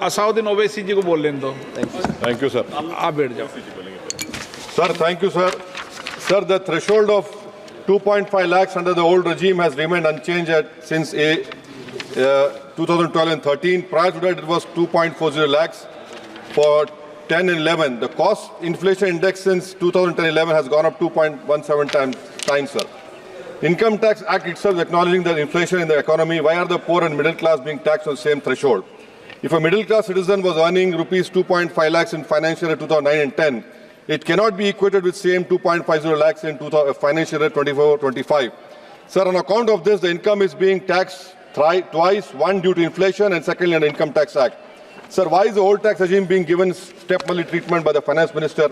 असाउद्दीन ओवैसी जी को बोल लेने दो। Thank you, sir. आप बैठ जाओ। Sir, thank you, sir. Sir, the threshold of 2.5 lakhs under the old regime has remained unchanged since 2012 and 13. Prior to that, it was 2.40 lakhs for 10 and 11. The cost inflation index since 2010-11 has gone up 2.17 times, sir. Income Tax Act itself acknowledging the inflation in the economy. Why are the poor and middle class being taxed on the same threshold? If a middle class citizen was earning rupees 2.5 lakhs in financial year 2009 and 10, it cannot be equated with same 2.50 lakhs in financial year 24-25. Sir, on account of this, the income is being taxed twice, one due to inflation and secondly under Income Tax Act. Sir, why is the old tax regime being given step-money treatment by the Finance Minister?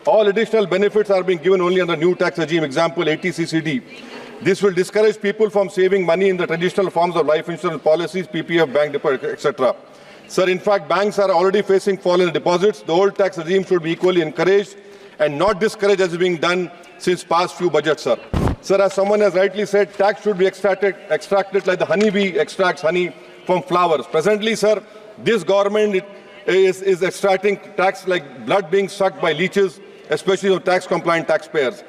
All additional benefits are being given only under new tax regime, example 80CCD. This will discourage people from saving money in the traditional forms of life insurance policies, PPF, bank deposit, etc. Sir, in fact, banks are already facing fall in deposits. The old tax regime should be equally encouraged and not discouraged as is being done since past few budgets, sir. Sir, as someone has rightly said, tax should be extracted like the honeybee extracts honey from flowers. Presently, sir, this government is extracting tax like blood being sucked by leeches, especially on tax-compliant taxpayers.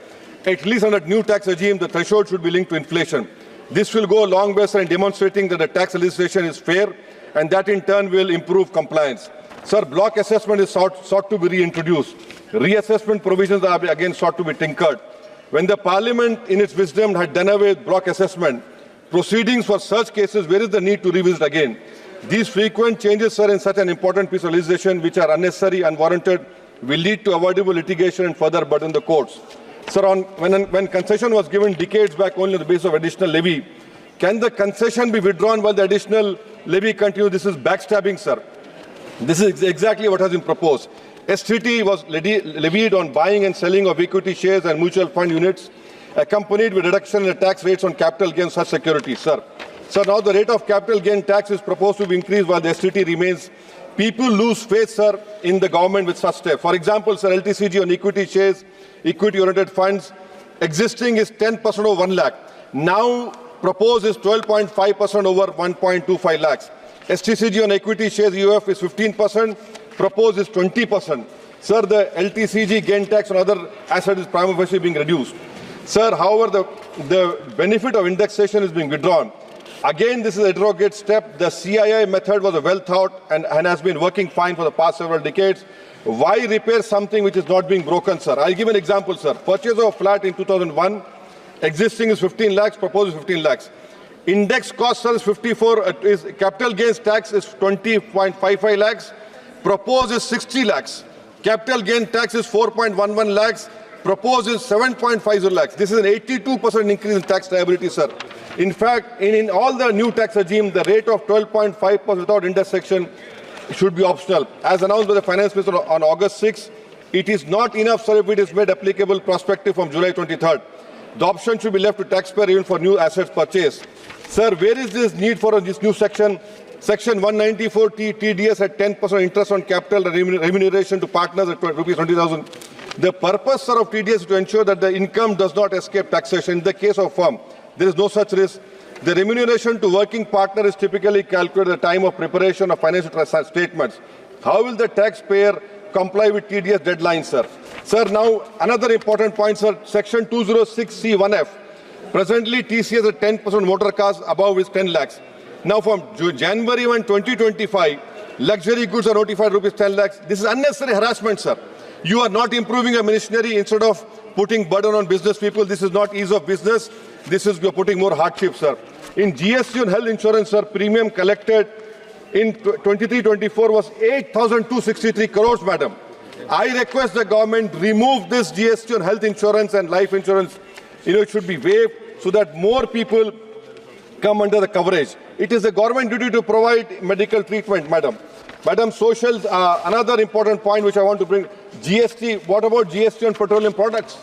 At least under new tax regime, the threshold should be linked to inflation. This will go a long way, sir, in demonstrating that the tax legislation is fair and that in turn will improve compliance. Sir, block assessment is sought to be reintroduced. Reassessment provisions are again sought to be tinkered. When the Parliament, in its wisdom, had done away with block assessment, proceedings for such cases, where is the need to revisit again? These frequent changes, sir, in such an important piece of legislation, which are unnecessary, unwarranted, will lead to avoidable litigation and further burden the courts. Sir, when concession was given decades back only on the basis of additional levy, can the concession be withdrawn while the additional levy continues? This is backstabbing, sir. This is exactly what has been proposed. STT was levied on buying and selling of equity shares and mutual fund units, accompanied with reduction in the tax rates on capital gains such securities, sir. Sir, now the rate of capital gain tax is proposed to be increased while the STT remains. People lose faith, sir, in the government with such steps. For example, sir, LTCG on equity shares, equity-oriented funds, existing is 10% over 1 lakh. Now proposed is 12.5% over 1.25 lakhs. STCG on equity shares UF is 15%, proposed is 20%. Sir, the LTCG gain tax on other assets is prima facie being reduced. Sir, however, the benefit of indexation is being withdrawn. Again, this is a derogate step. The CII method was well thought and has been working fine for the past several decades. Why repair something which is not being broken, sir? I'll give an example, sir. Purchase of a flat in 2001, existing is 15 lakhs, proposed is 15 lakhs. Index cost, sir, is 54, capital gains tax is 20.55 lakhs, proposed is 60 lakhs. Capital gain tax is 4.11 lakhs, proposed is 7.50 lakhs. This is an 82% increase in tax liability, sir. In fact, in all the new tax regime, the rate of 12.5% without intersection should be optional. As announced by the Finance Minister on August 6, it is not enough, sir, if it is made applicable prospective from July 23rd. The option should be left to taxpayer even for new assets purchased. Sir, where is this need for this new section? Section 194 TDS at 10% interest on capital remuneration to partners at rupees 20,000. The purpose, sir, of TDS is to ensure that the income does not escape taxation. In the case of firm, there is no such risk. The remuneration to working partner is typically calculated at the time of preparation of financial statements. How will the taxpayer comply with TDS deadlines, sir? Sir, now another important point, sir. Section 206C1F. Presently, TCS at 10% motor cars above is 10 lakhs. Now, from January 1, 2025, luxury goods are notified rupees 10 lakhs. This is unnecessary harassment, sir. You are not improving your machinery. Instead of putting burden on business people, this is not ease of business. This is you're putting more hardship, sir. In GST on health insurance, sir, premium collected in 23-24 was 8,263 crores, madam. I request the government remove this GST on health insurance and life insurance. It should be waived so that more people come under the coverage. It is the government duty to provide medical treatment, madam. Madam, social, another important point which I want to bring, GST, what about GST on petroleum products?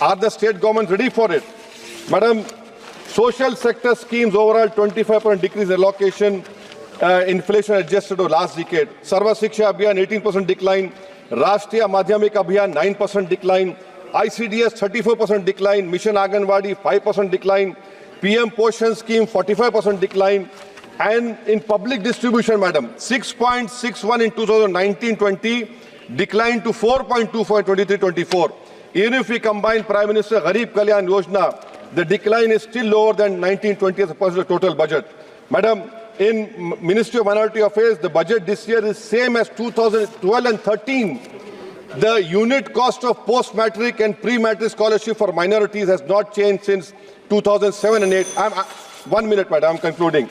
Are the state governments ready for it? Madam, social sector schemes overall 25% decrease allocation, inflation adjusted over last decade. Sarva Shiksha Abhiyan 18% decline, Rashtriya Madhyamik Abhiyan 9% decline, ICDS 34% decline, Mission Anganwadi 5% decline, PM Poshan scheme 45% decline, And in public distribution, madam, 6.61 in 2019-20, declined to 4.24 in 23-24. Even if we combine Prime Minister Gharib Kalyan Yojana, the decline is still lower than 19-20 as a percentage of total budget. Madam, in Ministry of Minority Affairs, the budget this year is same as 2012 and 13. The unit cost of post-matric and pre-matric scholarship for minorities has not changed since 2007 and 8. 1 minute, madam, I'm concluding.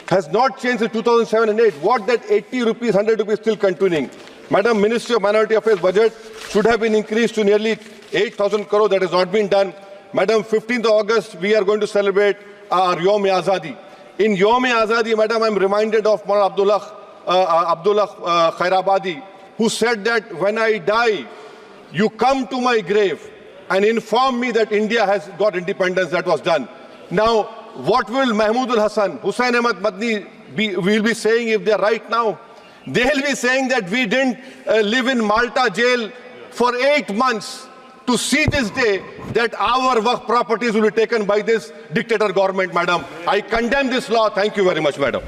Has not changed since 2007 and 8. What that 80 rupees, 100 rupees still continuing? Madam, Ministry of Minority Affairs budget should have been increased to nearly 8,000 crore. That has not been done. Madam, 15th of August, we are going to celebrate our Yom-e-Azadi. In Yom-e-Azadi, madam, I'm reminded of Maulana Abdullah Khairabadi, who said that when I die, you come to my grave and inform me that India has got independence. That was done. Now, what will Mahmood al-Hasan, Hussain Ahmad Madni will be saying if they are right now? They'll be saying that we didn't live in Malta jail for 8 months to see this day that our Waqf properties will be taken by this dictator government, madam. I condemn this law. Thank you very much, madam.